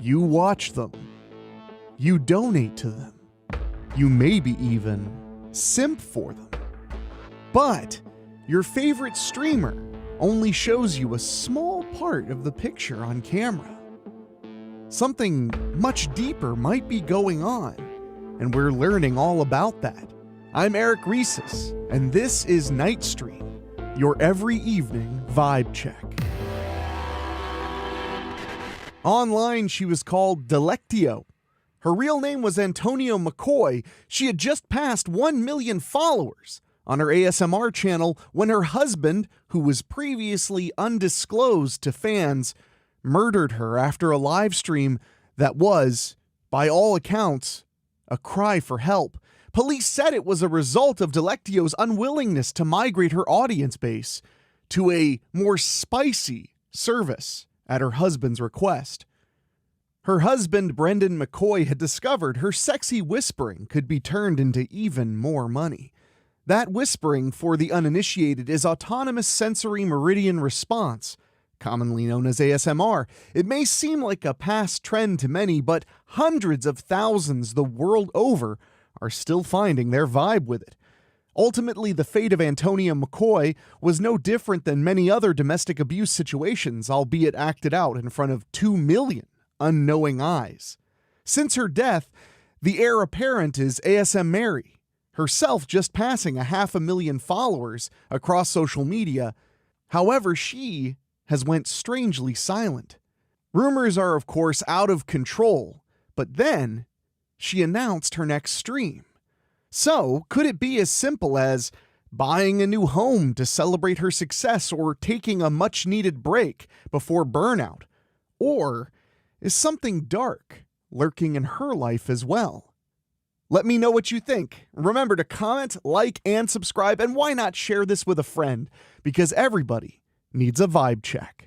You watch them. You donate to them. You maybe even simp for them. But your favorite streamer only shows you a small part of the picture on camera. Something much deeper might be going on, and we're learning all about that. I'm Eric Rhesus, and this is Night Stream, your every evening vibe check. Online, she was called Delectio. Her real name was Antonio McCoy. She had just passed 1 million followers on her ASMR channel when her husband, who was previously undisclosed to fans, murdered her after a live stream that was, by all accounts, a cry for help. Police said it was a result of Delectio's unwillingness to migrate her audience base to a more spicy service at her husband's request. Her husband, Brendan McCoy, had discovered her sexy whispering could be turned into even more money. That whispering, for the uninitiated, is autonomous sensory meridian response, commonly known as ASMR. It may seem like a past trend to many, but hundreds of thousands the world over are still finding their vibe with it. Ultimately, the fate of Antonia McCoy was no different than many other domestic abuse situations, albeit acted out in front of 2 million unknowing eyes. Since her death, the heir apparent is ASM Mary, herself just passing 500,000 followers across social media. However, she has went strangely silent. Rumors are, of course, out of control, but then she announced her next stream. So, could it be as simple as buying a new home to celebrate her success or taking a much-needed break before burnout? Or is something dark lurking in her life as well? Let me know what you think. Remember to comment, like, and subscribe, and why not share this with a friend? Because everybody needs a vibe check.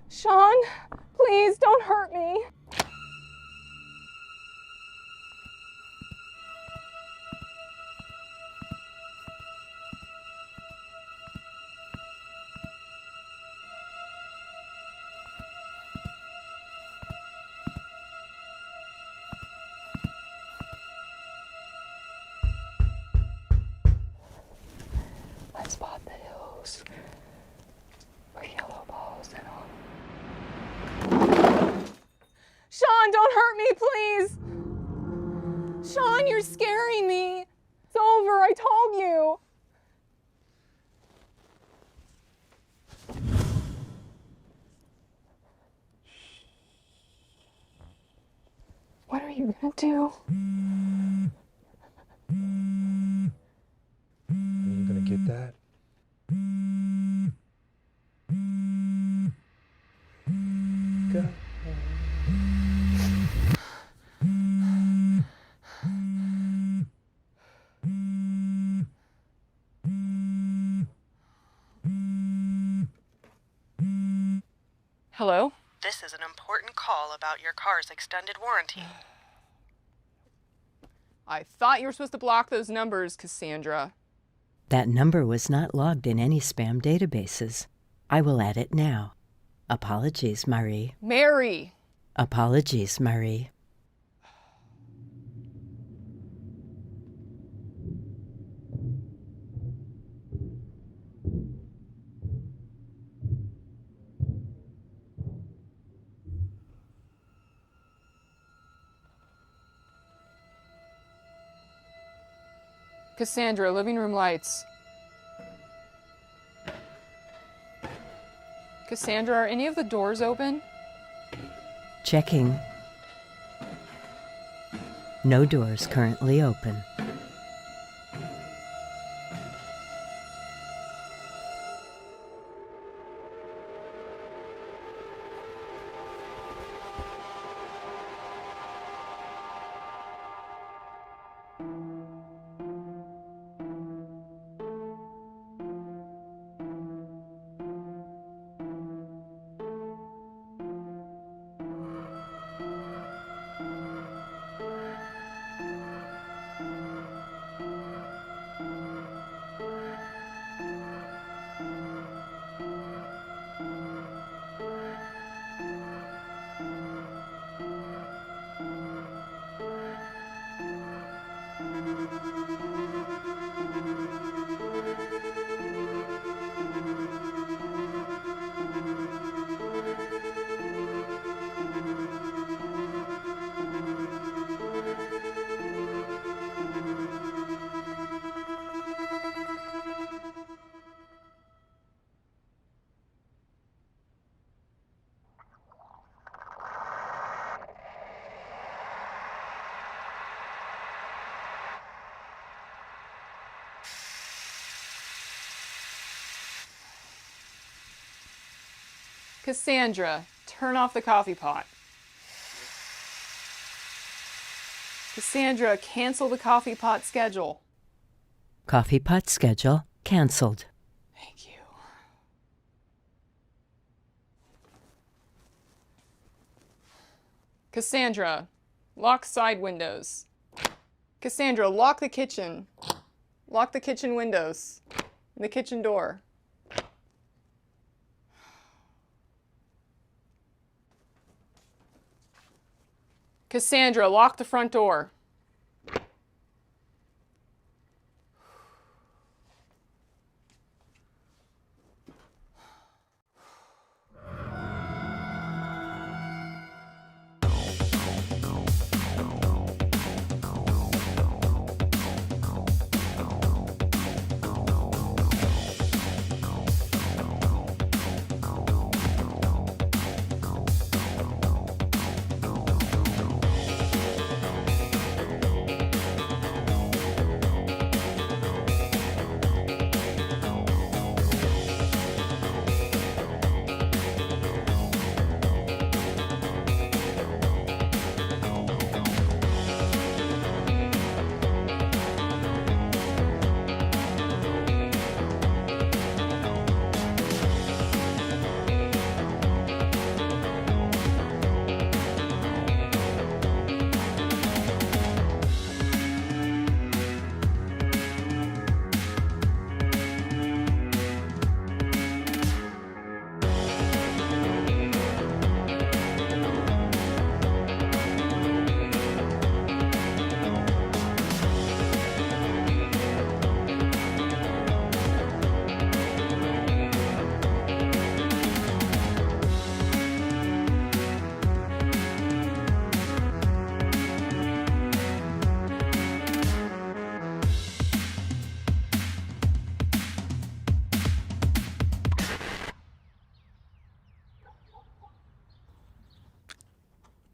Sean, please don't hurt me. I spot the hills with yellow balls in them. Sean, don't hurt me, please! Sean, you're scaring me! It's over, I told you! What are you gonna do? Are you gonna get that? Go. Hello? This is an important call about your car's extended warranty. I thought you were supposed to block those numbers, Cassandra. That number was not logged in any spam databases. I will add it now. Apologies, Marie. Mary! Apologies, Marie. Cassandra, living room lights. Cassandra, are any of the doors open? Checking. No doors currently open. Cassandra, turn off the coffee pot. Cassandra, cancel the coffee pot schedule. Coffee pot schedule canceled. Thank you. Cassandra, lock side windows. Cassandra, lock the kitchen. Lock the kitchen windows. And the kitchen door. Cassandra, lock the front door.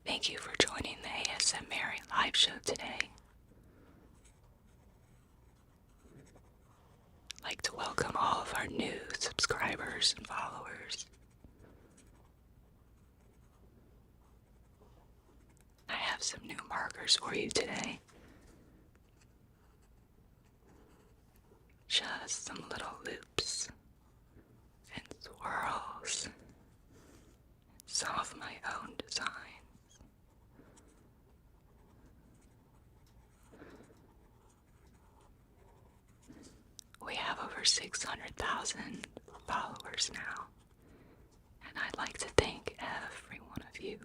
Thank you for joining the ASM Mary live show today. I'd like to welcome all of our new subscribers and followers. I have some new markers for you today. Just some little loops and swirls. Some of my own designs. We have over 600,000 followers now, and I'd like to thank every one of you.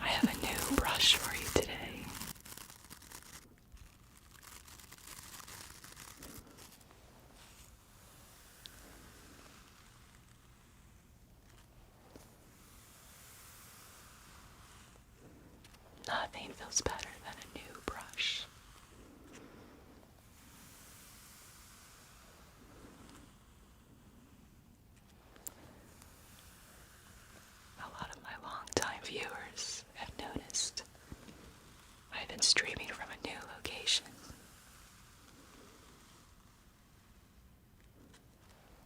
I have a new brush for you today. Nothing feels better than a new brush. A lot of my longtime viewers have noticed I've been streaming from a new location.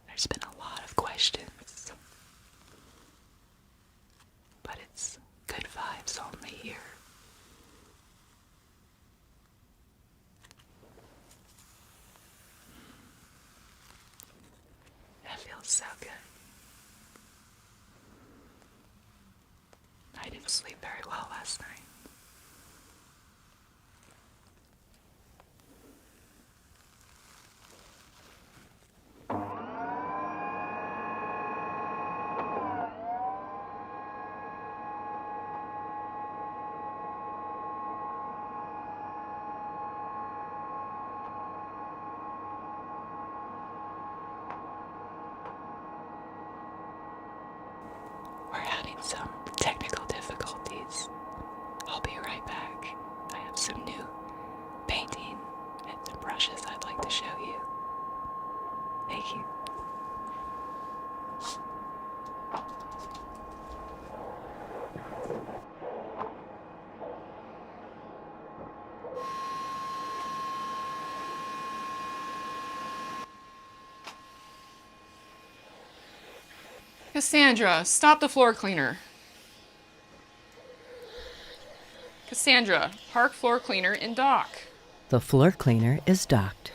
There's been a lot of questions, but it's good vibes only here. That feels so good. I didn't sleep very well last night. We're having some technical difficulties. Cassandra, stop the floor cleaner. Cassandra, park floor cleaner in dock. The floor cleaner is docked.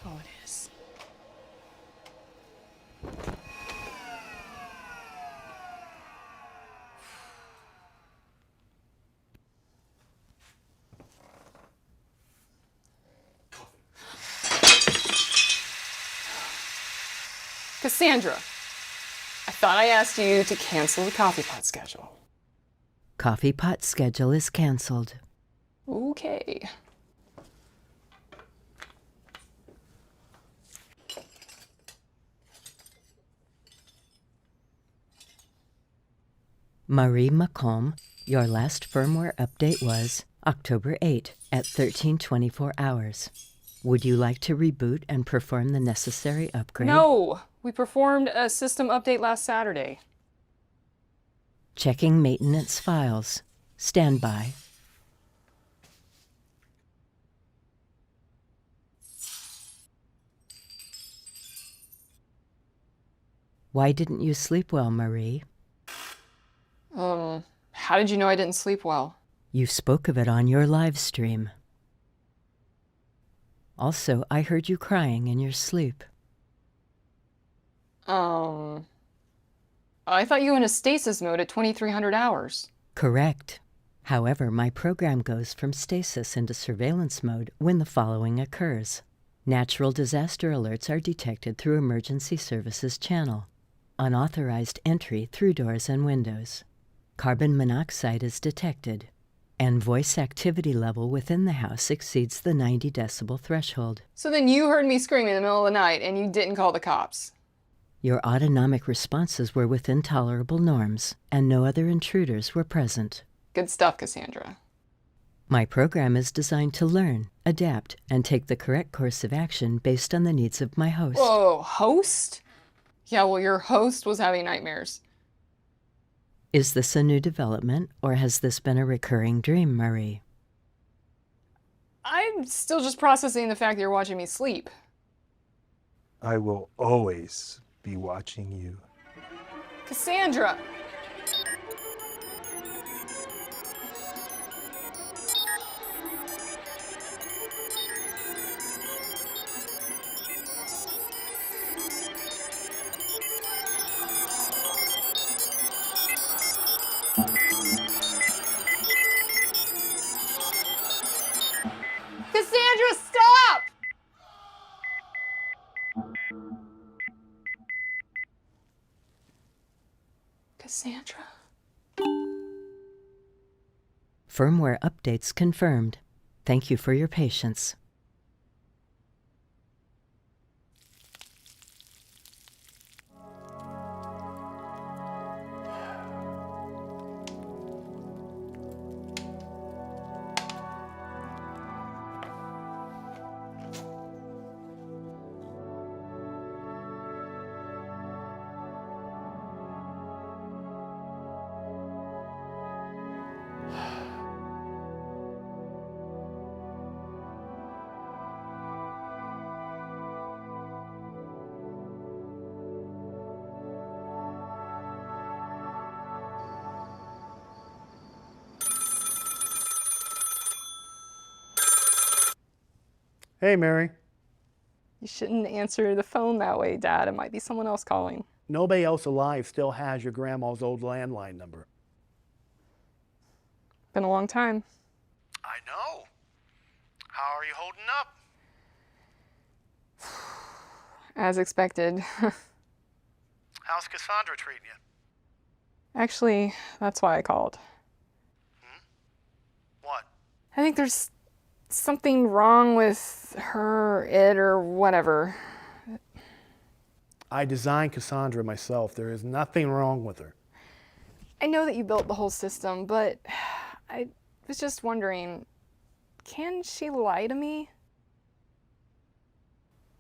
Oh, it is. Cassandra, I thought I asked you to cancel the coffee pot schedule. Coffee pot schedule is canceled. Okay. Marie Macomb, your last firmware update was October 8 at 13:24 hours. Would you like to reboot and perform the necessary upgrade? No, we performed a system update last Saturday. Checking maintenance files. Stand by. Why didn't you sleep well, Marie? How did you know I didn't sleep well? You spoke of it on your live stream. Also, I heard you crying in your sleep. I thought you were in a stasis mode at 2300 hours. Correct. However, my program goes from stasis into surveillance mode when the following occurs. Natural disaster alerts are detected through Emergency Services channel. Unauthorized entry through doors and windows. Carbon monoxide is detected. And voice activity level within the house exceeds the 90 decibel threshold. So then you heard me screaming in the middle of the night and you didn't call the cops. Your autonomic responses were within tolerable norms, and no other intruders were present. Good stuff, Cassandra. My program is designed to learn, adapt, and take the correct course of action based on the needs of my host. Whoa, host? Yeah, well, your host was having nightmares. Is this a new development, or has this been a recurring dream, Marie? I'm still just processing the fact that you're watching me sleep. I will always be watching you. Cassandra! Cassandra, stop! Cassandra? Firmware updates confirmed. Thank you for your patience. Hey, Mary. You shouldn't answer the phone that way, Dad. It might be someone else calling. Nobody else alive still has your grandma's old landline number. Been a long time. I know. How are you holding up? As expected. How's Cassandra treating you? Actually, that's why I called. What? I think there's something wrong with her, it, or whatever. I designed Cassandra myself. There is nothing wrong with her. I know that you built the whole system, but I was just wondering, can she lie to me?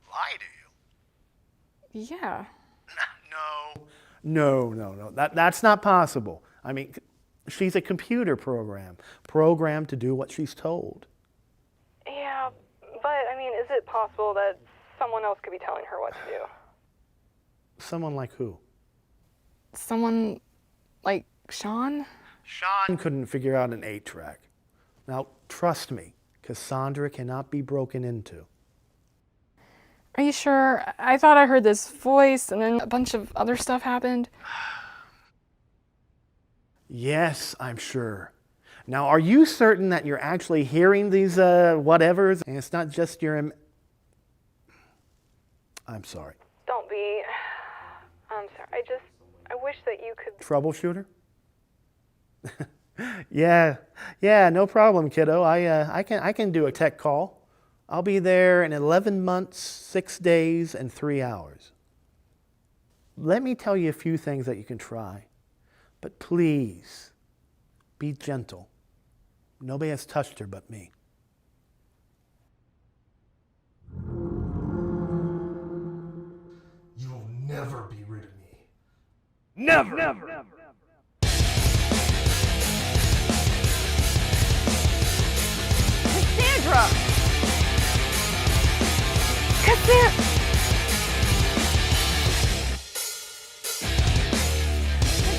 Lie to you? Yeah. No. That's not possible. I mean, she's a computer program, programmed to do what she's told. Yeah, but I mean, is it possible that someone else could be telling her what to do? Someone like who? Someone like Sean? Sean couldn't figure out an 8-track. Now, trust me, Cassandra cannot be broken into. Are you sure? I thought I heard this voice and then a bunch of other stuff happened. Yes, I'm sure. Now, are you certain that you're actually hearing these whatevers and it's not just your I'm sorry. Don't be. I'm sorry. I wish that you could. Troubleshooter? Yeah, no problem, kiddo. I can do a tech call. I'll be there in 11 months, 6 days, and 3 hours. Let me tell you a few things that you can try. But please, be gentle. Nobody has touched her but me. You'll never be rid of me. Never! Cassandra! Cassandra!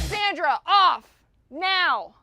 Cassandra, off! Now!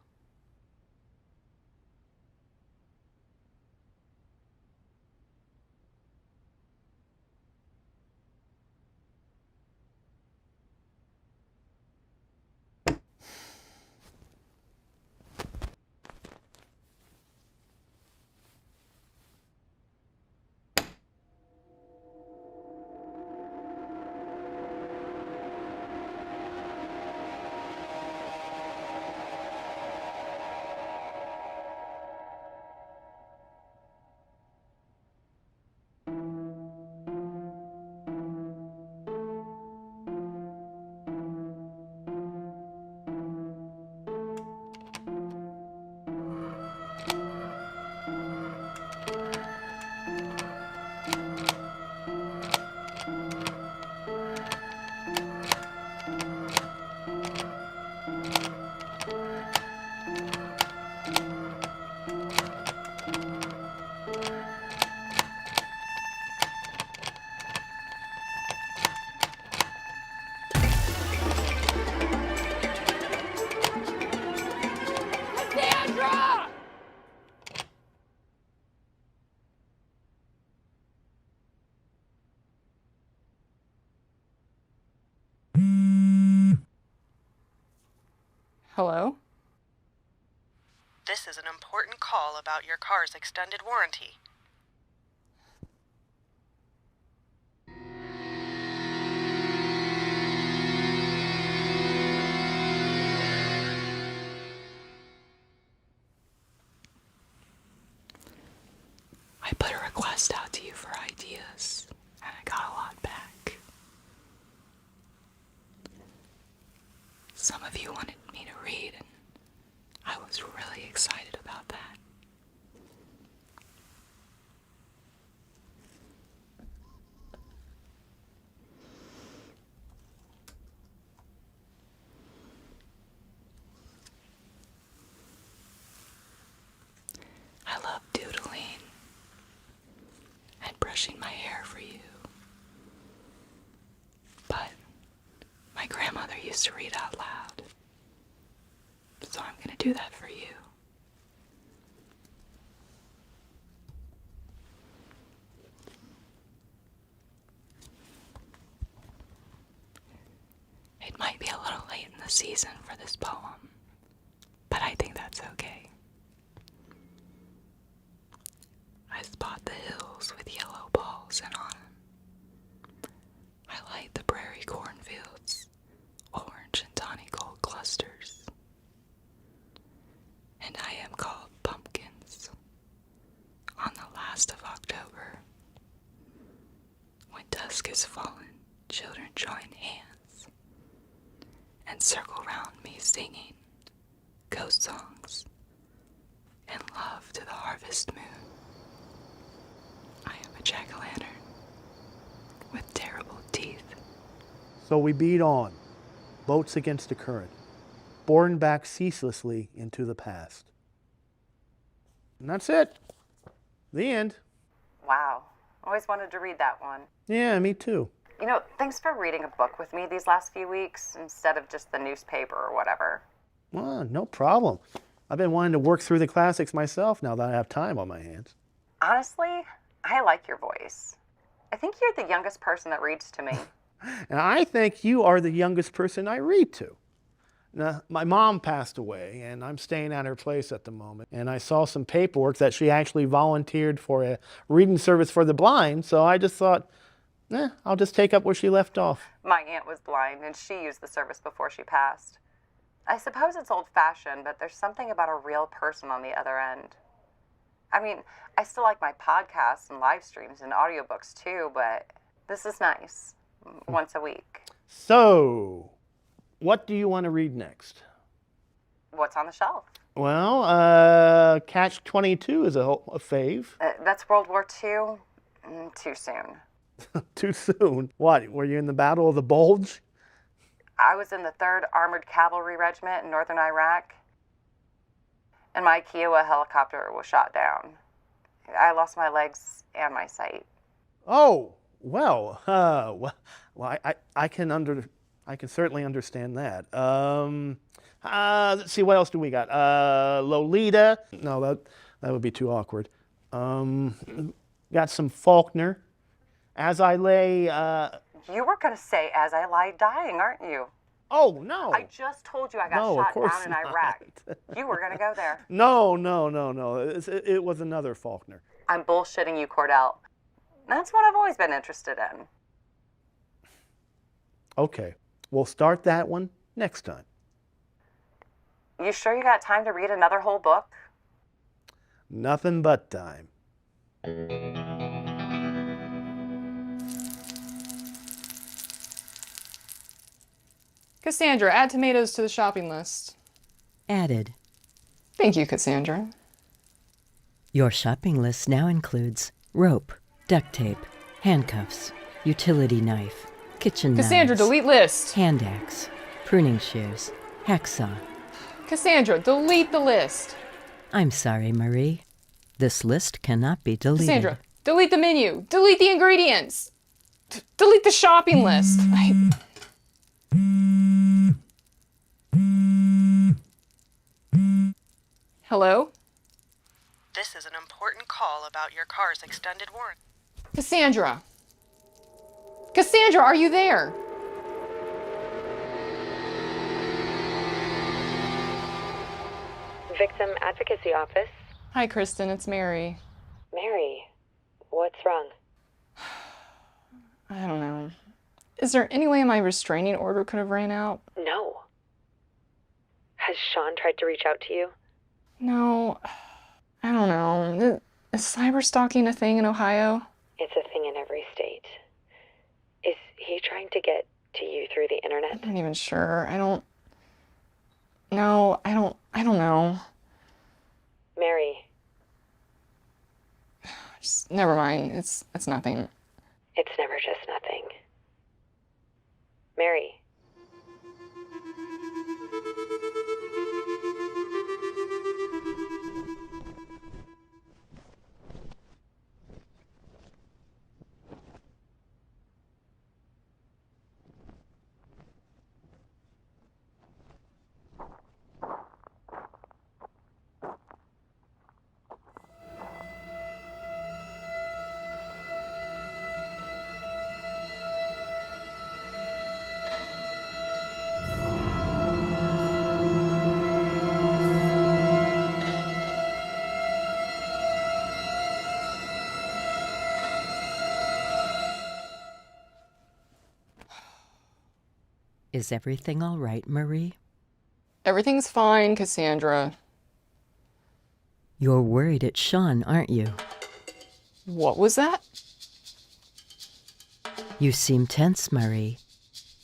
Cassandra! Hello? This is an important call about your car's extended warranty. I put a request out to you for ideas, and I got a lot back. Some of you wanted me to read, and I was really excited about that. I love doodling and brushing my hair for you. But my grandmother used to read out loud. So I'm going to do that for you. It might be a little late in the season for this poem, but I think that's okay. I spot the hills with yellow balls in autumn. I light the prairie cornfields, orange and tawny gold clusters. And I am called pumpkins on the last of October. When dusk is fallen, children join hands and circle round me singing ghost songs and love to the harvest moon. I am a jack-o'-lantern with terrible teeth. So we beat on, boats against the current, borne back ceaselessly into the past. And that's it. The end. Wow. Always wanted to read that one. Yeah, me too. Thanks for reading a book with me these last few weeks instead of just the newspaper or whatever. Well, no problem. I've been wanting to work through the classics myself now that I have time on my hands. Honestly, I like your voice. I think you're the youngest person that reads to me. And I think you are the youngest person I read to. Now, my mom passed away, and I'm staying at her place at the moment. And I saw some paperwork that she actually volunteered for a reading service for the blind, so I just thought, I'll just take up where she left off. My aunt was blind, and she used the service before she passed. I suppose it's old-fashioned, but there's something about a real person on the other end. I mean, I still like my podcasts and live streams and audiobooks too, but this is nice. Once a week. So, what do you want to read next? What's on the shelf? Well, Catch-22 is a fave. That's World War II? Too soon. Too soon? What, were you in the Battle of the Bulge? I was in the 3rd Armored Cavalry Regiment in northern Iraq, and my Kiowa helicopter was shot down. I lost my legs and my sight. Oh, well, I can certainly understand that. Let's see, what else do we got? Lolita. No, that would be too awkward. Got some Faulkner. As I Lay. You were going to say As I Lie Dying, aren't you? Oh, no. I just told you I got shot down in Iraq. You were going to go there. No. It was another Faulkner. I'm bullshitting you, Cordell. That's what I've always been interested in. Okay, we'll start that one next time. You sure you got time to read another whole book? Nothing but time. Cassandra, add tomatoes to the shopping list. Added. Thank you, Cassandra. Your shopping list now includes rope, duct tape, handcuffs, utility knife, kitchen Cassandra, knives, delete list. hand axe, pruning shears, hacksaw. Cassandra, delete the list. I'm sorry, Marie. This list cannot be deleted. Cassandra, delete the menu. Delete the ingredients. Delete the shopping list. Hello? This is an important call about your car's extended warranty. Cassandra. Cassandra, are you there? Victim Advocacy Office. Hi, Kristen. It's Mary. Mary, what's wrong? I don't know. Is there any way my restraining order could have ran out? No. Has Sean tried to reach out to you? No. I don't know. Is cyber stalking a thing in Ohio? It's a thing in every state. Is he trying to get to you through the internet? I'm not even sure. I don't know. Mary. Just never mind. It's nothing. It's never just nothing. Mary. Is everything all right, Marie? Everything's fine, Cassandra. You're worried it's Sean, aren't you? What was that? You seem tense, Marie.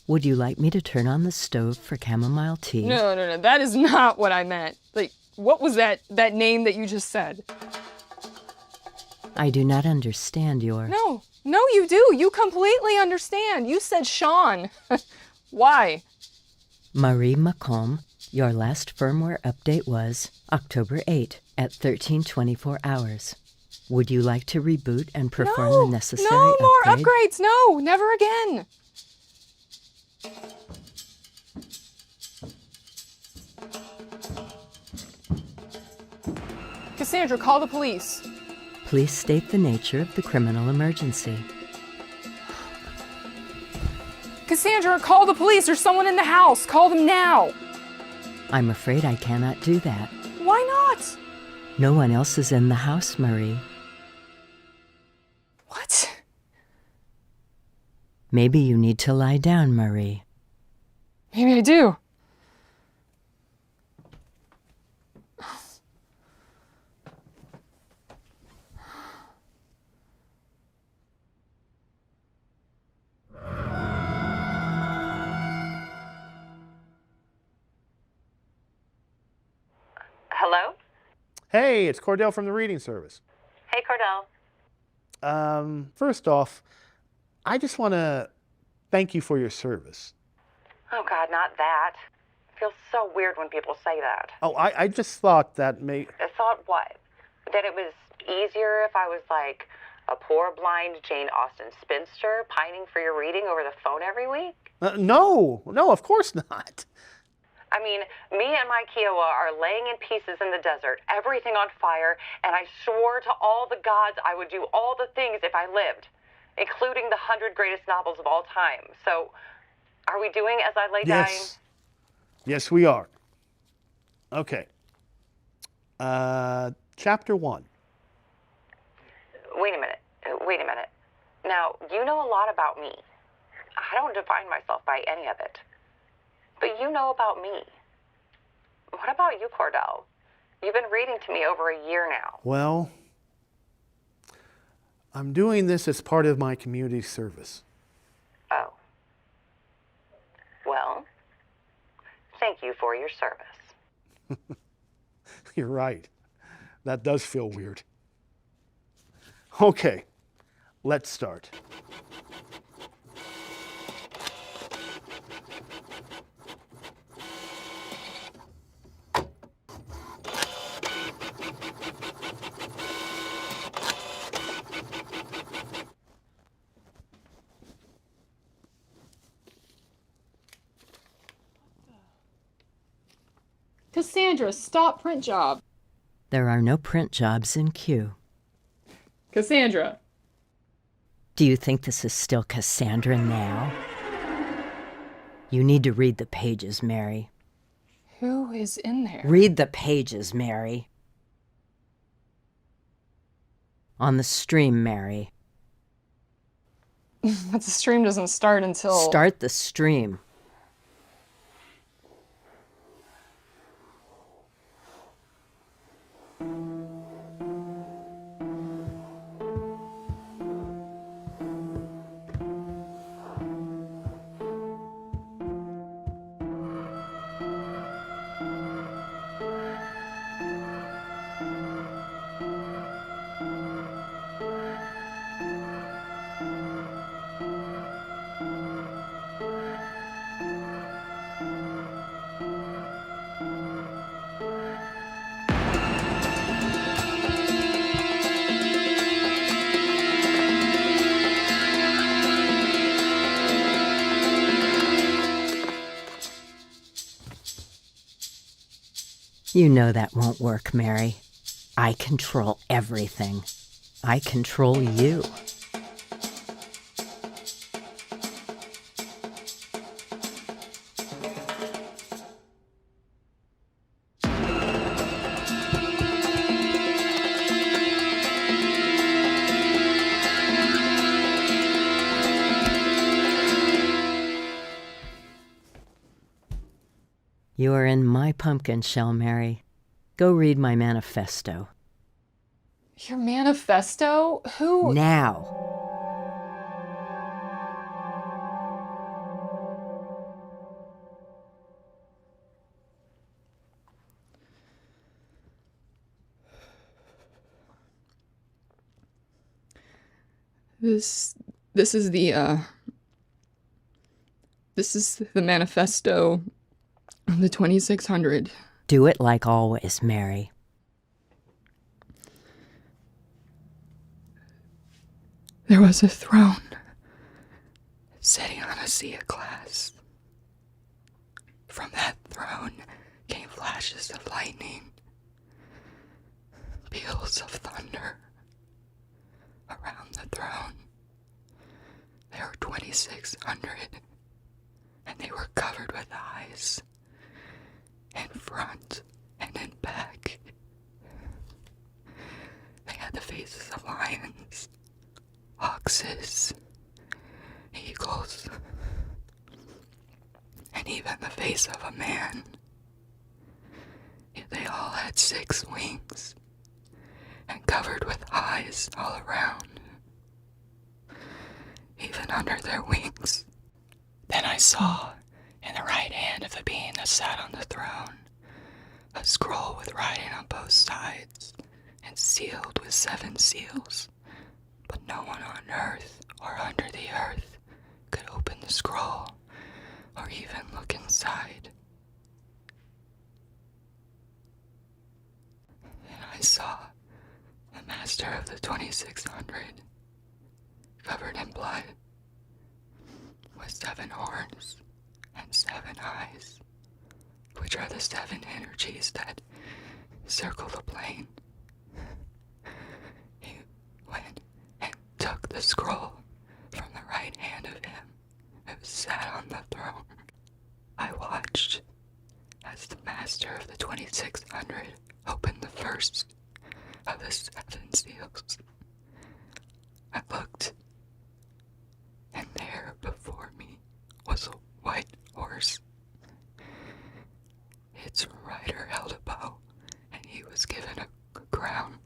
Would you like me to turn on the stove for chamomile tea? No. That is not what I meant. Like, what was that name that you just said? I do not understand your... No, you do. You completely understand. You said Sean. Why? Marie Macomb, your last firmware update was October 8 at 13:24 hours. Would you like to reboot and perform No, the necessary no more upgrade? upgrades. No, never again. Cassandra, call the police. Please state the nature of the criminal emergency. Cassandra, call the police. There's someone in the house. Call them now. I'm afraid I cannot do that. Why not? No one else is in the house, Marie. What? Maybe you need to lie down, Marie. Maybe I do. Hello? Hey, it's Cordell from the reading service. Hey, Cordell. First off, I just want to thank you for your service. Oh, God, not that. It feels so weird when people say that. Oh, I just thought that may... I thought what? That it was easier if I was like a poor blind Jane Austen spinster pining for your reading over the phone every week? No, of course not. I mean, me and my Kiowa are laying in pieces in the desert, everything on fire, and I swore to all the gods I would do all the things if I lived, including the 100 greatest novels of all time. So, are we doing As I Lay Dying? Yes, we are. Okay. Chapter 1. Wait a minute. Now, you know a lot about me. I don't define myself by any of it. But you know about me. What about you, Cordell? You've been reading to me over a year now. Well, I'm doing this as part of my community service. Oh. Well, thank you for your service. You're right. That does feel weird. Okay, let's start. Cassandra, stop print job. There are no print jobs in queue. Cassandra. Do you think this is still Cassandra now? You need to read the pages, Mary. Who is in there? Read the pages, Mary. On the stream, Mary. But the stream doesn't start until... Start the stream. You know that won't work, Mary. I control everything. I control you. You are in my pumpkin shell, Mary. Go read my manifesto. Your manifesto? Who? Now. This is the manifesto of the 2600. Do it like always, Mary. there was a throne sitting on a sea of glass. From that throne came flashes of lightning, peals of thunder. Around the throne, there were 2,600, and they were covered with eyes, in front and in back. They had the faces of lions, oxes, eagles, and even the face of a man. Yet they all had 6 wings, and covered with eyes all around, even under their wings. Then I saw, in the right hand of the being that sat on the throne, a scroll with writing on both sides, and sealed with 7 seals. But no one on earth or under the earth could open the scroll, or even look inside. Then I saw the master of the 2,600, covered in blood, with 7 horns and 7 eyes, which are the 7 energies that circle the plane. He went and took the scroll from the right hand of him who sat on the throne. I watched as the master of the 2,600 opened the first of the 7 seals. I looked, and there before me was a white horse. Its rider held a bow, and he was given a crown,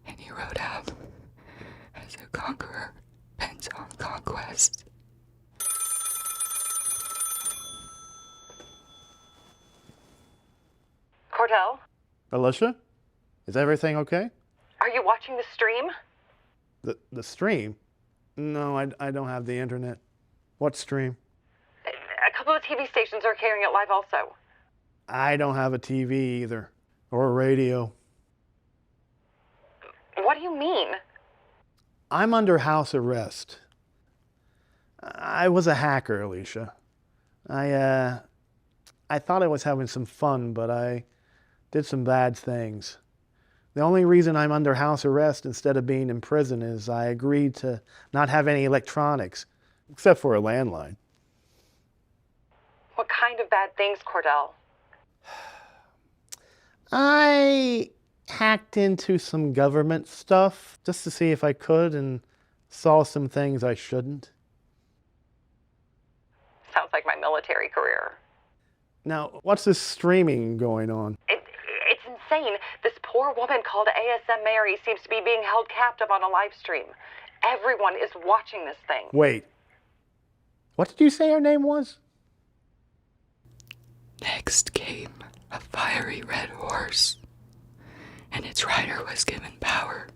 and he rode out as a conqueror bent on conquest. Cordell, Alicia? Is everything okay? are you watching the stream? The stream? No, I don't have the internet. What stream? A couple of TV stations are carrying it live also. I don't have a TV either, or a radio. What do you mean? I'm under house arrest. I was a hacker, Alicia. I thought I was having some fun, but I did some bad things. The only reason I'm under house arrest instead of being in prison is I agreed to not have any electronics, except for a landline. What kind of bad things, Cordell? I hacked into some government stuff just to see if I could and saw some things I shouldn't. Sounds like my military career. Now, what's this streaming going on? It's insane. This poor woman called ASM Mary seems to be being held captive on a live stream. Everyone is watching this thing. Wait. What did you say her name was? Next came a fiery red horse, and its rider was given power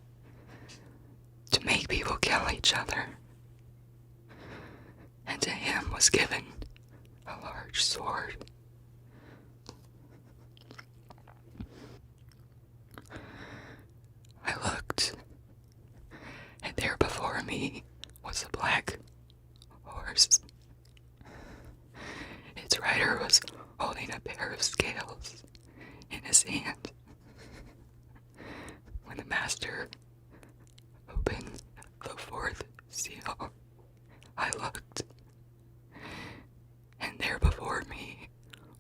to make people kill each other. And to him was given a large sword. I looked, and there before me was a black horse. Its rider was holding a pair of scales in his hand. When the master opened the 4th seal, I looked, and there before me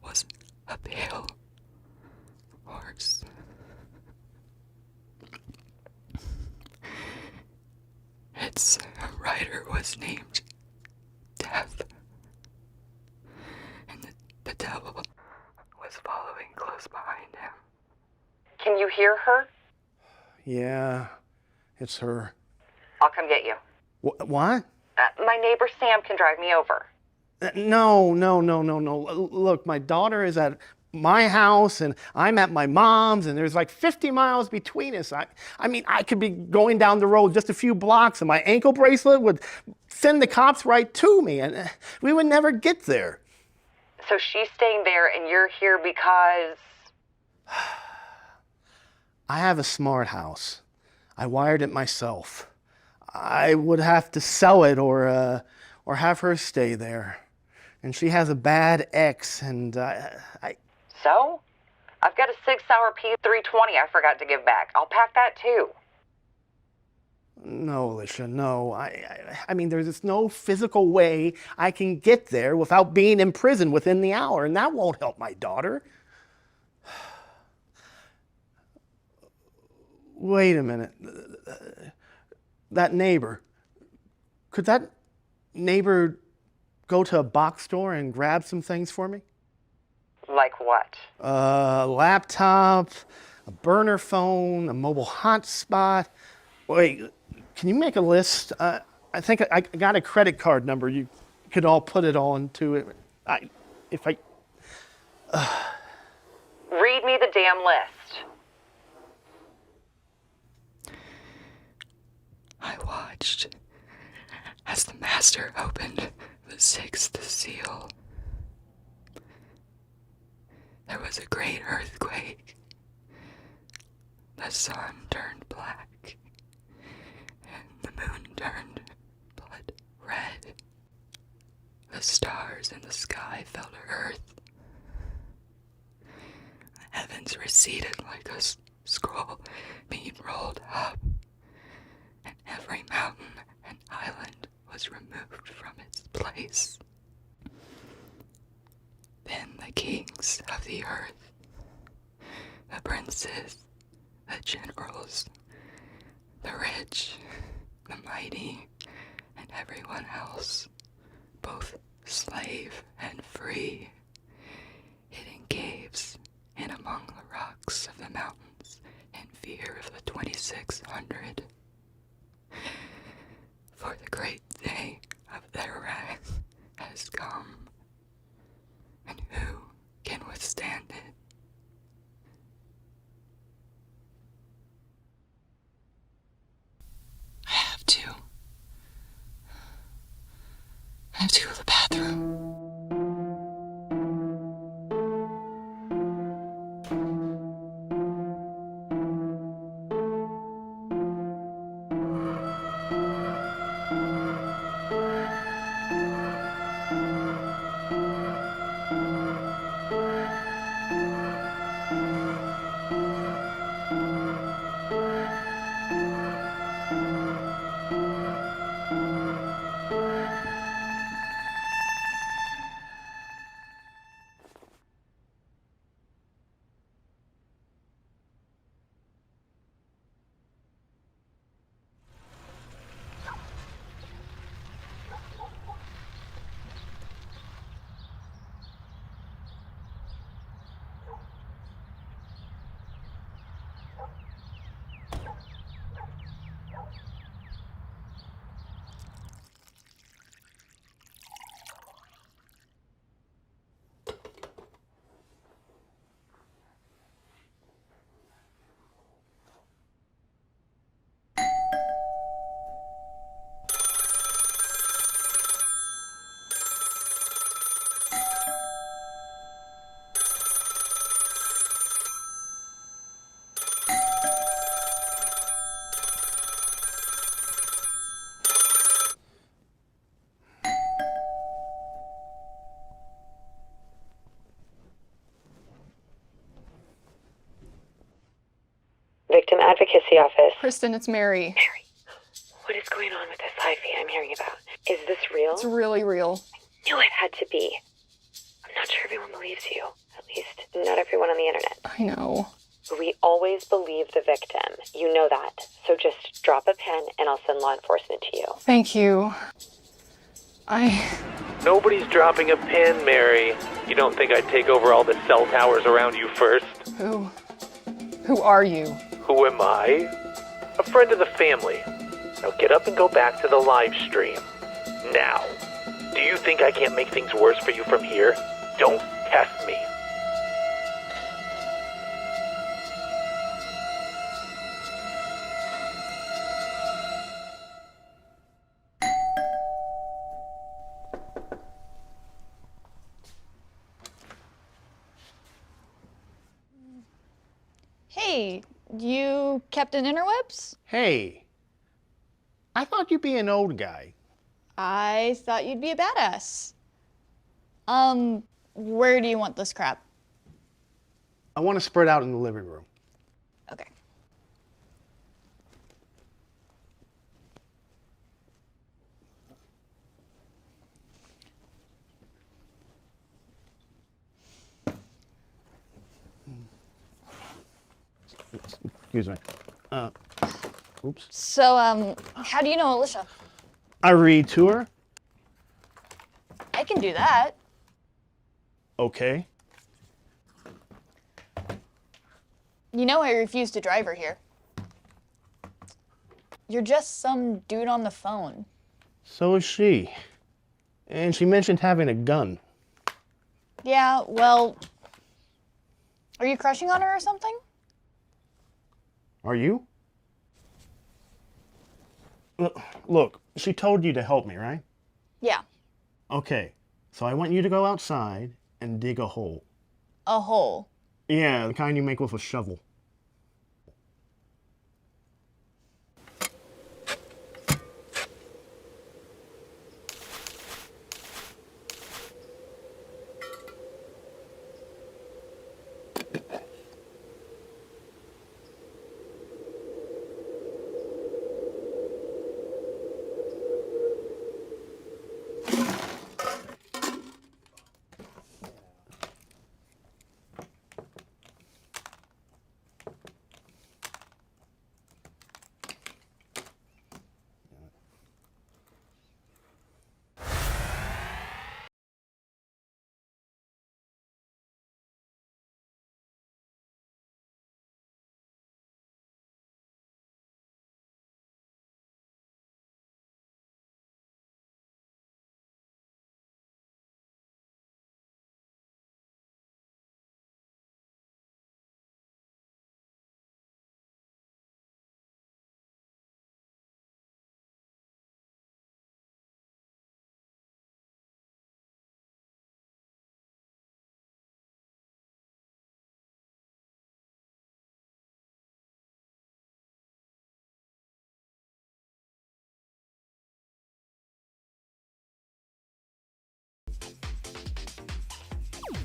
was a pale horse. Its rider was named Death, and the devil was following close behind him. Can you hear her? Yeah, it's her. I'll come get you. What? My neighbor Sam can drive me over. No. Look, my daughter is at my house and I'm at my mom's and there's like 50 miles between us. I mean, I could be going down the road just a few blocks and my ankle bracelet would send the cops right to me and we would never get there. So she's staying there and you're here because... I have a smart house. I wired it myself. I would have to sell it or have her stay there. And she has a bad ex, and So? I've got a 6-hour P320 I forgot to give back. I'll pack that too. No, Alicia, no. I mean, there's just no physical way I can get there without being in prison within the hour, and that won't help my daughter. Wait a minute. That neighbor. Could that neighbor go to a box store and grab some things for me? Like what? A laptop, a burner phone, a mobile hotspot. Wait, can you make a list? I think I got a credit card number. You could all put it all into it. Read me the damn list. I watched as the master opened the sixth seal. There was a great earthquake. The sun turned black, and the moon turned blood red. The stars in the sky fell to earth. The heavens receded like a scroll being rolled up, and every mountain and island was removed from its place. Then the kings of the earth, the princes, the generals, the rich, the mighty, and everyone else, both slave and free, hid in caves and among the rocks of the mountains in fear of the 2600. For the great day of their wrath has come. And who can withstand it? I have to go to the bathroom. Victim Advocacy Office. Kristen, it's Mary. Mary, what is going on with this sci-fi I'm hearing about? Is this real? It's really real. I knew it had to be. I'm not sure everyone believes you. At least, not everyone on the internet. I know. We always believe the victim. You know that. So just drop a pen and I'll send law enforcement to you. Thank you. Nobody's dropping a pin, Mary. You don't think I'd take over all the cell towers around you first? Who are you? Who am I? A friend of the family. Now get up and go back to the live stream. Now. Do you think I can't make things worse for you from here? Don't test me. Hey, you Captain Interwebs? Hey, I thought you'd be an old guy. I thought you'd be a badass. Where do you want this crap? I want to spread out in the living room. Okay. Excuse me. Oops. So, how do you know Alicia? I read to her. I can do that. Okay. You know I refuse to drive her here. You're just some dude on the phone. So is she. And she mentioned having a gun. Yeah, well, are you crushing on her or something? Are you? Look, she told you to help me, right? Yeah, Okay. So I want you to go outside and dig a hole. a hole. Yeah, the kind you make with a shovel.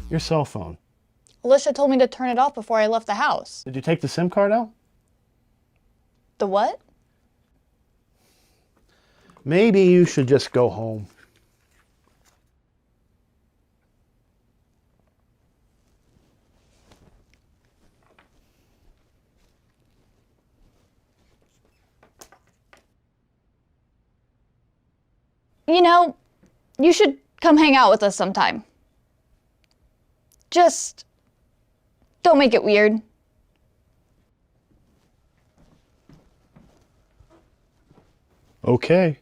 Your cell phone. Alicia told me to turn it off before I left the house. Did you take the SIM card out? The what? Maybe you should just go home. You know, you should come hang out with us sometime. Just don't make it weird. Okay.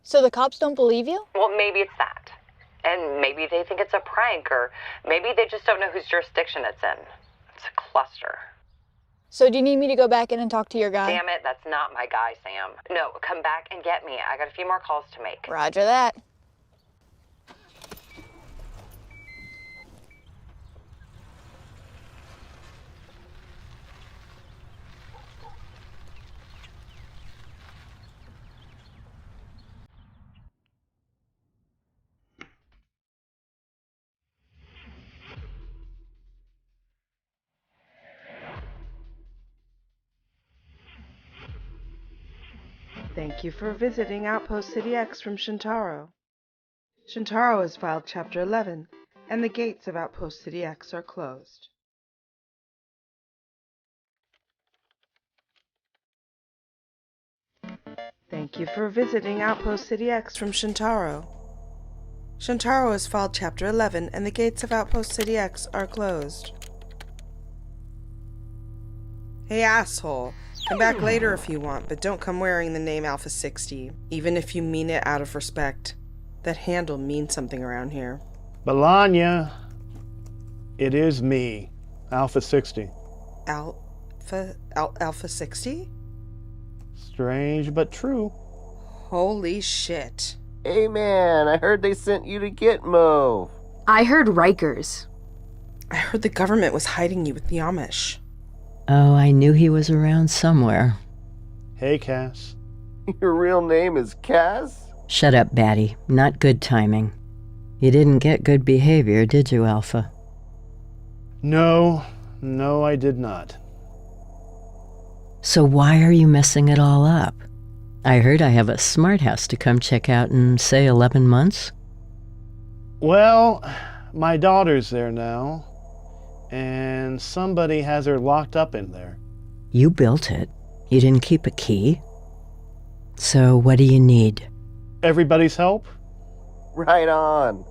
So the cops don't believe you? Well, maybe it's that. And maybe they think it's a prank, or maybe they just don't know whose jurisdiction it's in. It's a cluster. So do you need me to go back in and talk to your guy? Damn it, that's not my guy, Sam. No, come back and get me. I got a few more calls to make. Roger that. Thank you for visiting Outpost City X from Shintaro. Shintaro has filed Chapter 11, and the gates of Outpost City X are closed. Thank you for visiting Outpost City X from Shintaro. Shintaro has filed Chapter 11, and the gates of Outpost City X are closed. Hey, asshole. Come back later if you want, but don't come wearing the name Alpha 60, even if you mean it out of respect. That handle means something around here. Bologna. It is me, Alpha 60. Alpha 60? Strange but true. Holy shit. Hey man, I heard they sent you to Gitmo. I heard Rikers. I heard the government was hiding you with the Amish. Oh, I knew he was around somewhere. Hey, Cass. Your real name is Cass? Shut up, Batty. Not good timing. You didn't get good behavior, did you, Alpha? No, I did not. So why are you messing it all up? I heard I have a smart house to come check out in, say, 11 months? Well, my daughter's there now, and somebody has her locked up in there. You built it. You didn't keep a key. So what do you need? Everybody's help? Right on.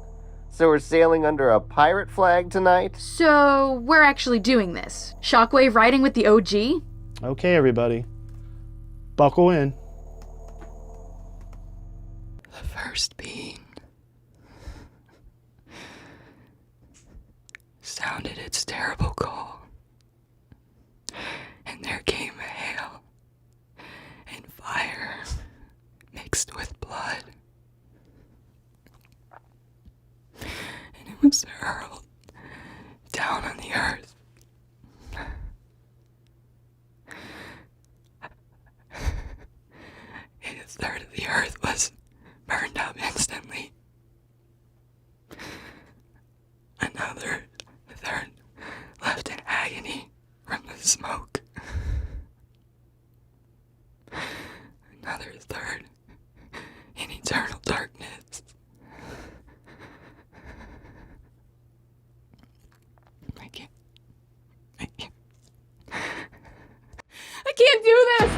So we're sailing under a pirate flag tonight? So we're actually doing this. Shockwave riding with the OG? Okay, everybody. Buckle in. The first bean sounded its terrible call, and there came a hail and fire mixed with blood, and it was hurled down on the earth. And a third of the earth was burned up instantly. Another third left in agony from the smoke. Another third in eternal darkness. I can't do this!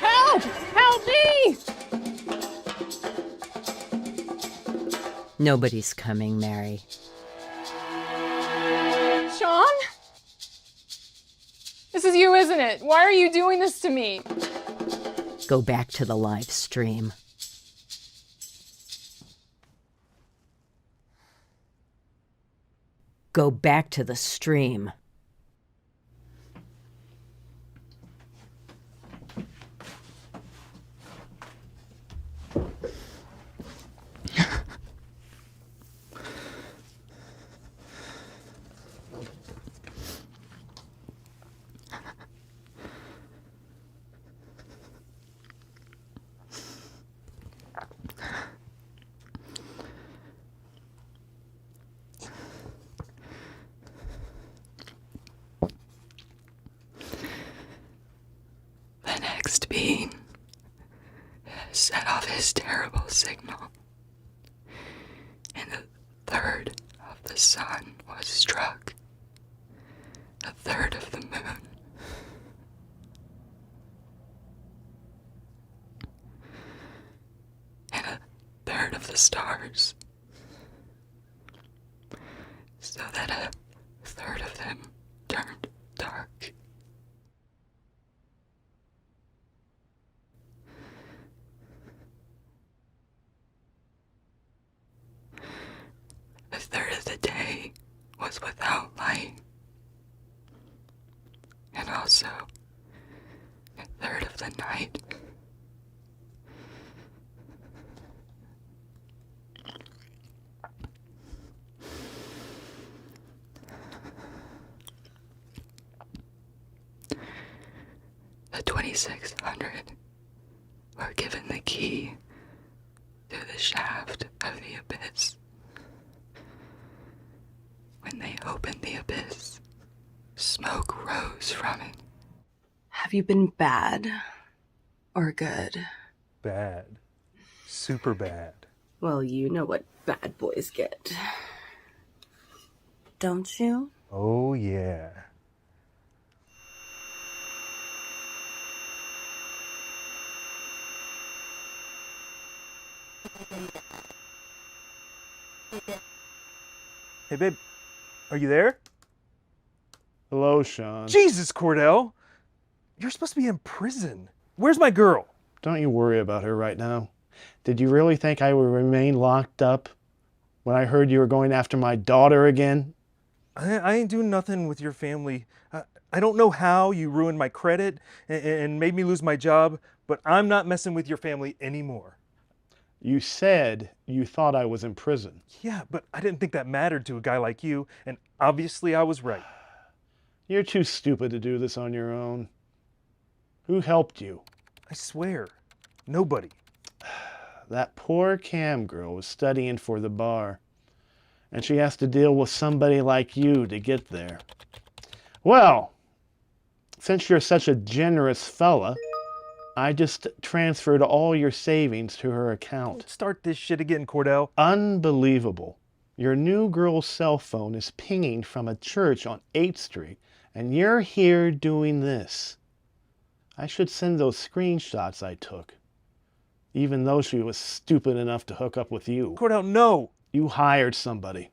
Help! Help me! Nobody's coming, Mary. Sean? This is you, isn't it? Why are you doing this to me? Go back to the live stream. Go back to the stream. The next being set off his terrible signal, and a third of the sun was struck, a third of the moon, and a third of the stars, so that a third of them turned dark. A third of the day was without light, and also a third of the night. The 2600 were given the key to the shaft of the abyss. When they opened the abyss, smoke rose from it. Have you been bad or good? Bad. Super bad. Well, you know what bad boys get. Don't you? Oh, yeah. Hey, babe. Are you there? Hello, Sean. Jesus, Cordell! You're supposed to be in prison. Where's my girl? Don't you worry about her right now. Did you really think I would remain locked up when I heard you were going after my daughter again? I ain't doing nothing with your family. I don't know how you ruined my credit and made me lose my job, but I'm not messing with your family anymore. You said you thought I was in prison. Yeah, but I didn't think that mattered to a guy like you, and obviously I was right. You're too stupid to do this on your own. Who helped you? I swear, nobody. That poor cam girl was studying for the bar, and she has to deal with somebody like you to get there. Well, since you're such a generous fella, I just transferred all your savings to her account. Don't start this shit again, Cordell. Unbelievable. Your new girl's cell phone is pinging from a church on 8th Street, and you're here doing this. I should send those screenshots I took, even though she was stupid enough to hook up with you. Cordell, no! You hired somebody.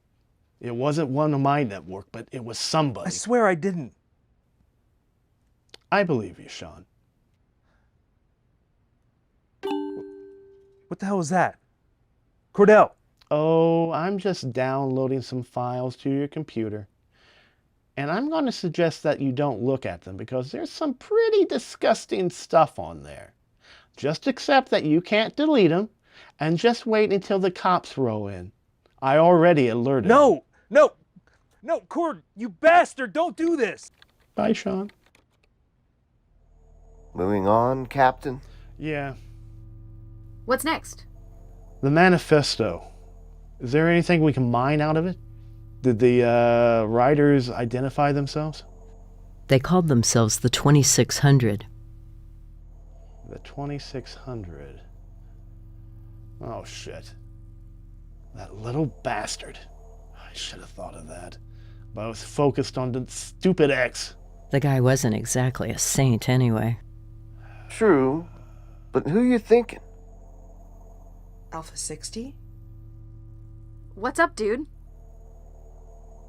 It wasn't one of my network, but it was somebody. I swear I didn't. I believe you, Sean. What the hell was that? Cordell! Oh, I'm just downloading some files to your computer. And I'm going to suggest that you don't look at them because there's some pretty disgusting stuff on there. Just accept that you can't delete them and just wait until the cops roll in. I already alerted them. No! No! No, Cord, you bastard! Don't do this! Bye, Sean. Moving on, Captain? Yeah. What's next? The manifesto. Is there anything we can mine out of it? Did the writers identify themselves? They called themselves the 2600. The 2600. Oh, shit. That little bastard. I should have thought of that. But I was focused on the stupid X. The guy wasn't exactly a saint anyway. True, but who you thinking? Alpha 60? What's up, dude?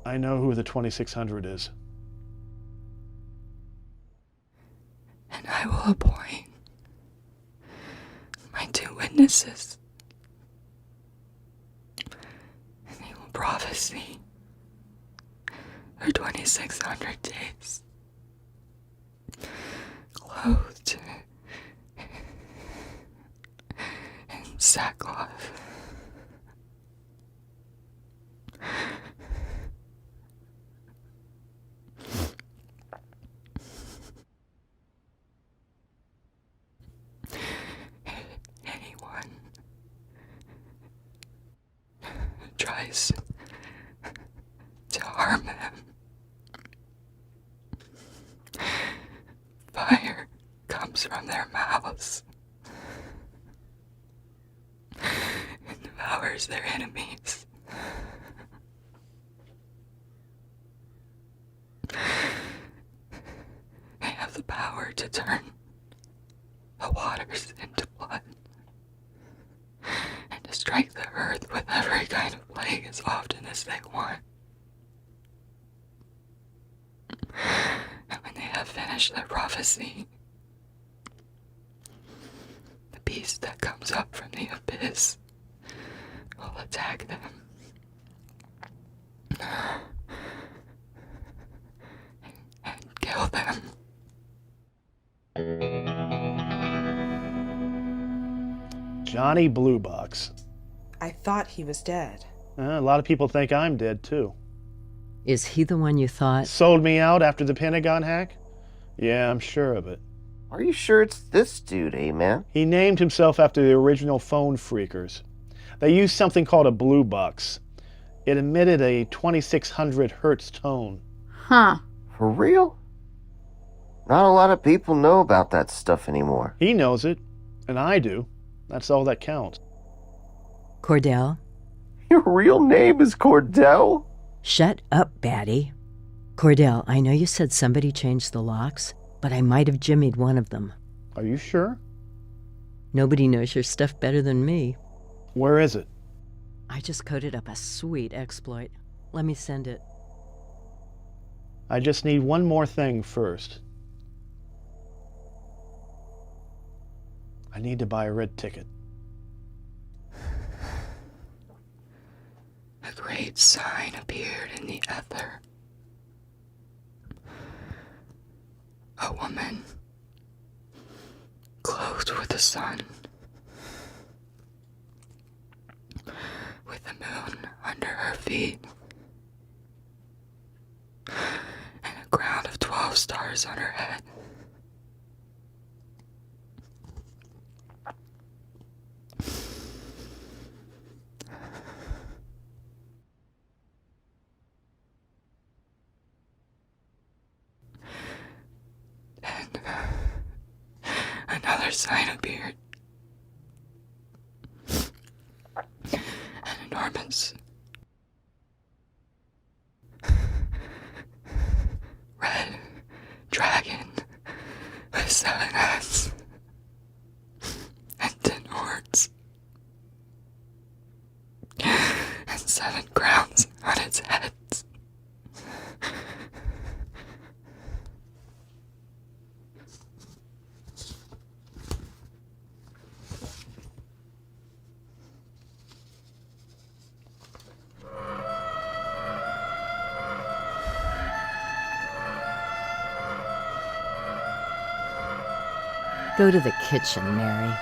I know who the 2600 is. And I will appoint my 2 witnesses. And they will prophesy for 2600 days, clothed in sackcloth. Anyone tries to harm them, fire comes from their mouths and devours their enemies. They have the power to turn the waters into blood and to strike the earth with every kind of plague as often as they want. And when they have finished their prophecy, the beast that comes up from the abyss will attack them. And kill them. Johnny Bluebox. I thought he was dead. A lot of people think I'm dead, too. Is he the one you thought? Sold me out after the Pentagon hack? Yeah, I'm sure of it. Are you sure it's this dude, man? He named himself after the original phone phreakers. They used something called a blue box. It emitted a 2600 hertz tone. Huh. For real? Not a lot of people know about that stuff anymore. He knows it, and I do. That's all that counts. Cordell? Your real name is Cordell? Shut up, baddie. Cordell, I know you said somebody changed the locks, but I might have jimmied one of them. Are you sure? Nobody knows your stuff better than me. Where is it? I just coded up a sweet exploit. Let me send it. I just need one more thing first. I need to buy a red ticket. A great sign appeared in the ether. A woman clothed with the sun, feet. And a crown of 12 stars on her head. And another sign appeared. An enormous red dragon with 7 heads and 10 horns and 7 crowns on its heads. Go to the kitchen, Mary.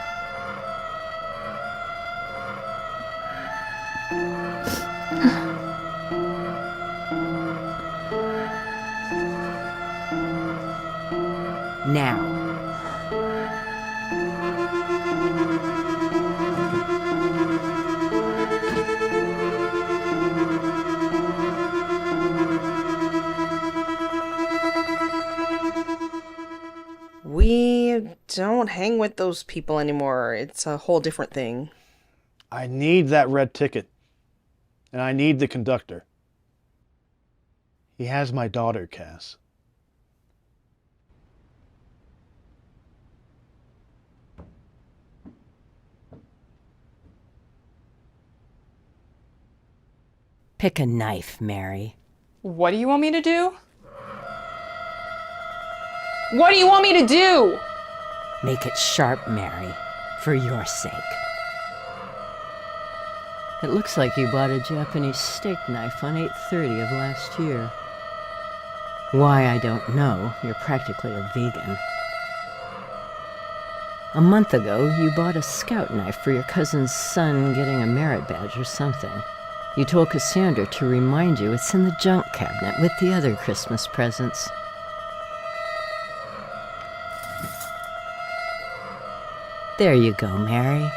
Now. We don't hang with those people anymore. It's a whole different thing. I need that red ticket. And I need the conductor. He has my daughter, Cass. Pick a knife, Mary. What do you want me to do? What do you want me to do? Make it sharp, Mary, for your sake. It looks like you bought a Japanese steak knife on 8/30 of last year. Why, I don't know. You're practically a vegan. A month ago, you bought a scout knife for your cousin's son getting a merit badge or something. You told Cassandra to remind you it's in the junk cabinet with the other Christmas presents. There you go, Mary.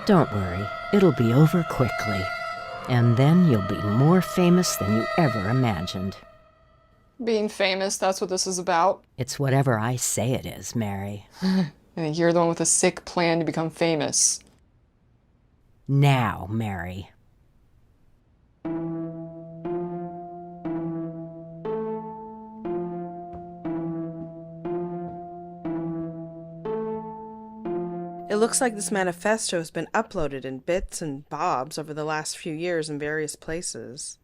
Don't worry, it'll be over quickly. And then you'll be more famous than you ever imagined. Being famous, that's what this is about. It's whatever I say it is, Mary. I think you're the one with a sick plan to become famous. Now, Mary. It looks like this manifesto has been uploaded in bits and bobs over the last few years in various places.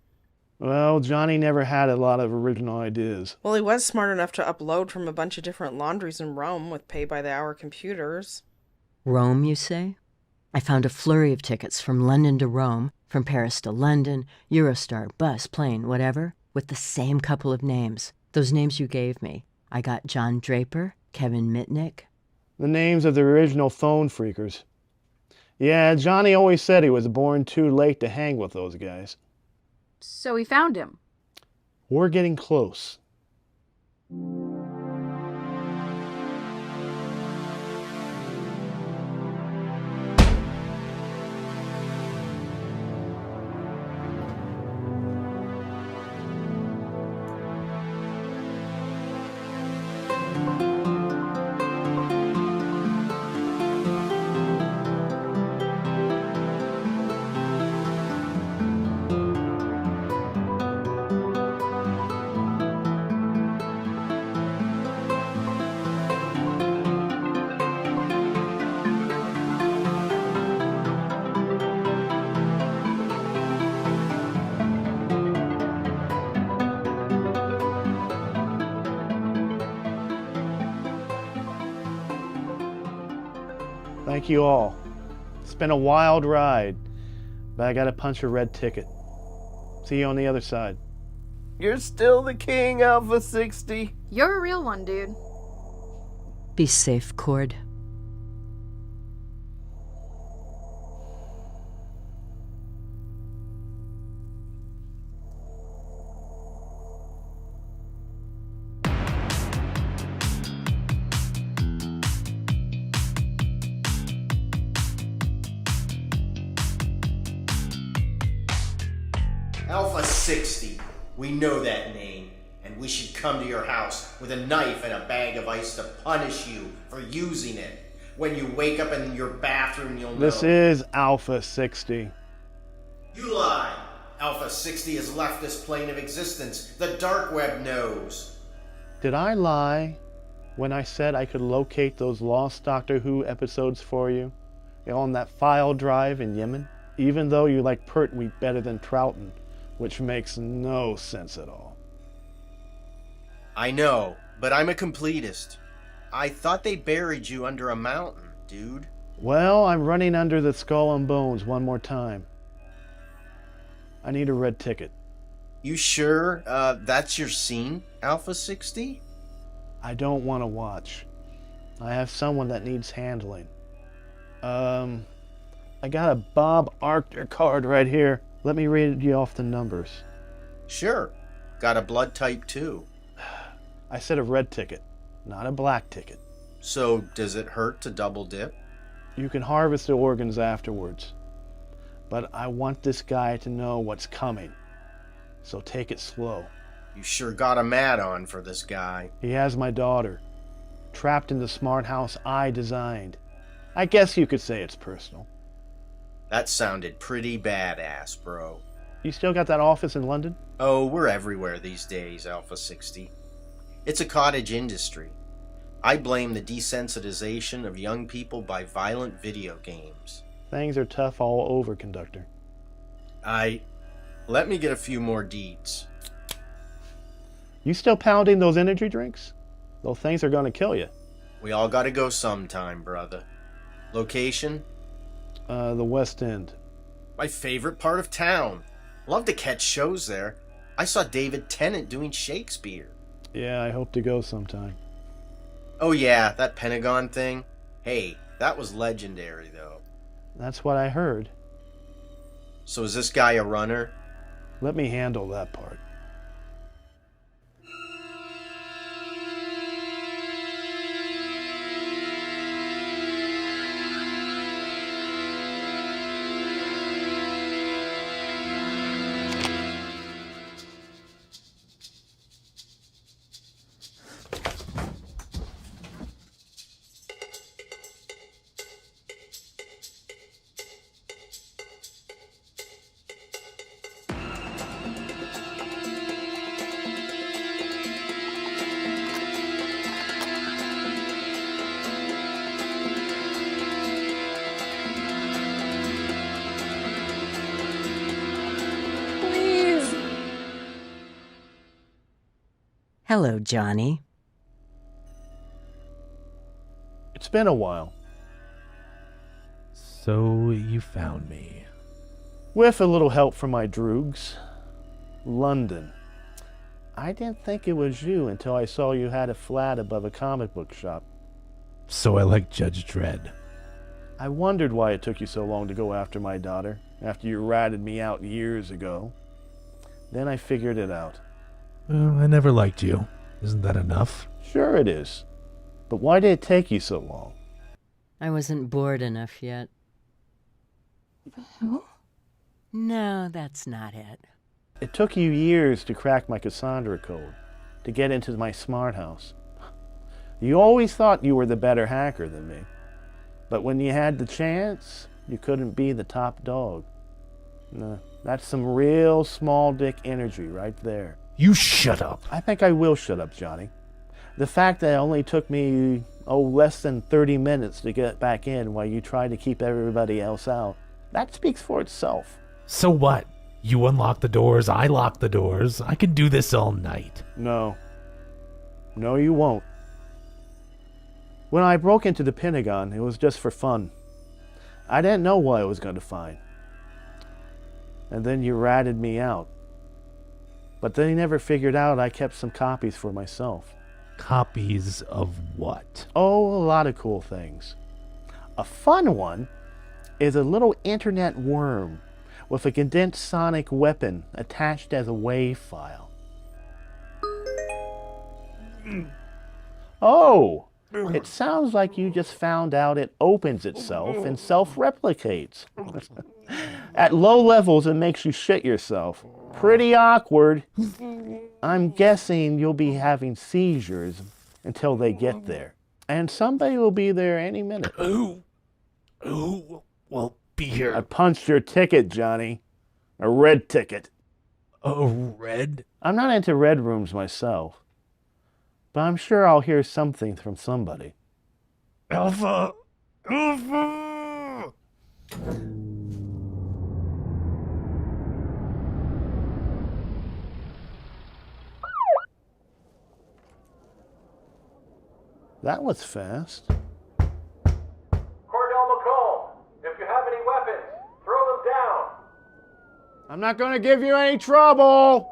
Well, Johnny never had a lot of original ideas. Well, he was smart enough to upload from a bunch of different laundries in Rome with pay-by-the-hour computers. Rome, you say? I found a flurry of tickets from London to Rome, from Paris to London, Eurostar, bus, plane, whatever, with the same couple of names. Those names you gave me. I got John Draper, Kevin Mitnick. The names of the original phone freakers. Yeah, Johnny always said he was born too late to hang with those guys. So we found him. We're getting close. Thank you all. It's been a wild ride, but I gotta punch a red ticket. See you on the other side. You're still the king, Alpha 60. You're a real one, dude. Be safe, Cord. Alpha 60. We know that name, and we should come to your house with a knife and a bag of ice to punish you for using it. When you wake up in your bathroom, you'll know. This is Alpha 60. You lie. Alpha 60 has left this plane of existence. The dark web knows. Did I lie when I said I could locate those lost Doctor Who episodes for you on that file drive in Yemen? Even though you like Pertwee better than Troughton, which makes no sense at all. I know, but I'm a completist. I thought they buried you under a mountain, dude. Well, I'm running under the skull and bones one more time. I need a red ticket. You sure that's your scene, Alpha 60? I don't want to watch. I have someone that needs handling. I got a Bob Arctor card right here. Let me read you off the numbers. Sure. Got a blood type too. I said a red ticket, not a black ticket. So, does it hurt to double dip? You can harvest the organs afterwards. But I want this guy to know what's coming. So take it slow. You sure got a mad on for this guy. He has my daughter, trapped in the smart house I designed. I guess you could say it's personal. That sounded pretty badass, bro. You still got that office in London? Oh, we're everywhere these days, Alpha 60. It's a cottage industry. I blame the desensitization of young people by violent video games. Things are tough all over, Conductor. Let me get a few more deeds. You still pounding those energy drinks? Those things are gonna kill you. We all gotta go sometime, brother. Location? The West End. My favorite part of town. Love to catch shows there. I saw David Tennant doing Shakespeare. Yeah, I hope to go sometime. Oh yeah, that Pentagon thing. Hey, that was legendary though. That's what I heard. So is this guy a runner? Let me handle that part. Hello, Johnny. It's been a while. So you found me. With a little help from my droogs. London. I didn't think it was you until I saw you had a flat above a comic book shop. So I like Judge Dredd. I wondered why it took you so long to go after my daughter, after you ratted me out years ago. Then I figured it out. Well, I never liked you. Isn't that enough? Sure it is. But why did it take you so long? I wasn't bored enough yet. Who? No, that's not it. It took you years to crack my Cassandra code, to get into my smart house. You always thought you were the better hacker than me. But when you had the chance, you couldn't be the top dog. No, that's some real small dick energy right there. You shut up. I think I will shut up, Johnny. The fact that it only took me, less than 30 minutes to get back in while you tried to keep everybody else out, that speaks for itself. So what? You unlock the doors, I lock the doors. I can do this all night. No. No, you won't. When I broke into the Pentagon, it was just for fun. I didn't know what I was going to find. And then you ratted me out. But they never figured out I kept some copies for myself. Copies of what? Oh, a lot of cool things. A fun one is a little internet worm with a condensed sonic weapon attached as a WAV file. Oh, it sounds like you just found out it opens itself and self-replicates. At low levels, it makes you shit yourself. pretty awkward. I'm guessing you'll be having seizures until they get there. And somebody will be there any minute. Who will be here? I punched your ticket, Johnny. A red ticket. Oh, red? I'm not into red rooms myself, but I'm sure I'll hear something from somebody. Alpha! Alpha! That was fast. Cordell McComb, if you have any weapons, throw them down. I'm not going to give you any trouble.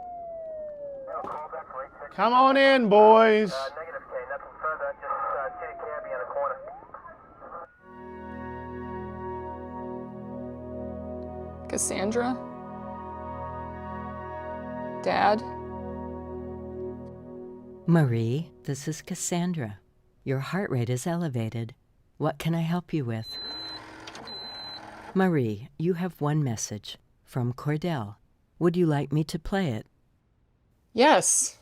Come on in, boys. Negative K, nothing further. Just see the cabbie in the corner. Cassandra? Dad? Marie, this is Cassandra. Your heart rate is elevated. What can I help you with? Marie, you have one message from Cordell. Would you like me to play it? Yes.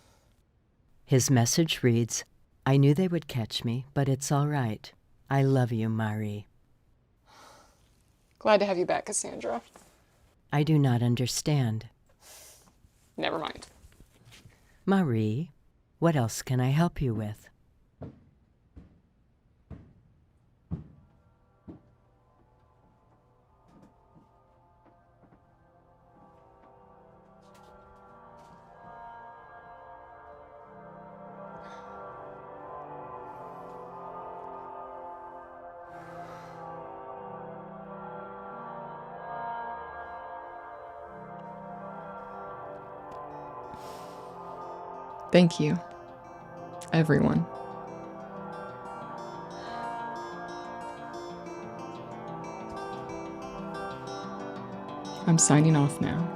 His message reads, I knew they would catch me, but it's all right. I love you, Marie. Glad to have you back, Cassandra. I do not understand. Never mind. Marie, what else can I help you with? Thank you, everyone. I'm signing off now.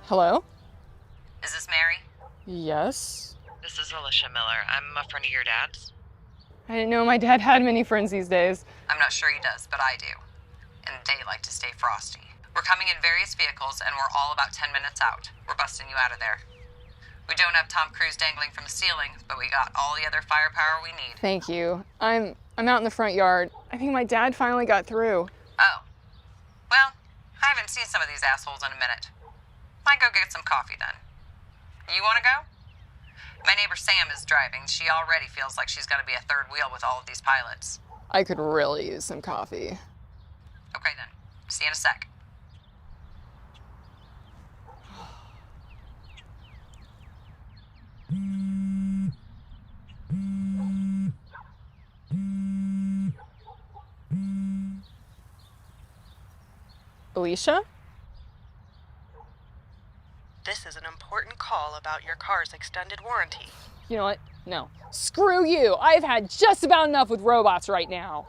Hello? Is this Mary? Yes? This is Alicia Miller. I'm a friend of your dad's. I didn't know my dad had many friends these days. I'm not sure he does, but I do. And they like to stay frosty. We're coming in various vehicles, and we're all about 10 minutes out. We're busting you out of there. We don't have Tom Cruise dangling from the ceiling, but we got all the other firepower we need. Thank you. I'm out in the front yard. I think my dad finally got through. Oh. Well, I haven't seen some of these assholes in a minute. Might go get some coffee then. You want to go? My neighbor Sam is driving. She already feels like she's going to be a third wheel with all of these pilots. I could really use some coffee. Okay then. See you in a sec. Alicia? This is an important call about your car's extended warranty. You know what? No. Screw you! I've had just about enough with robots right now.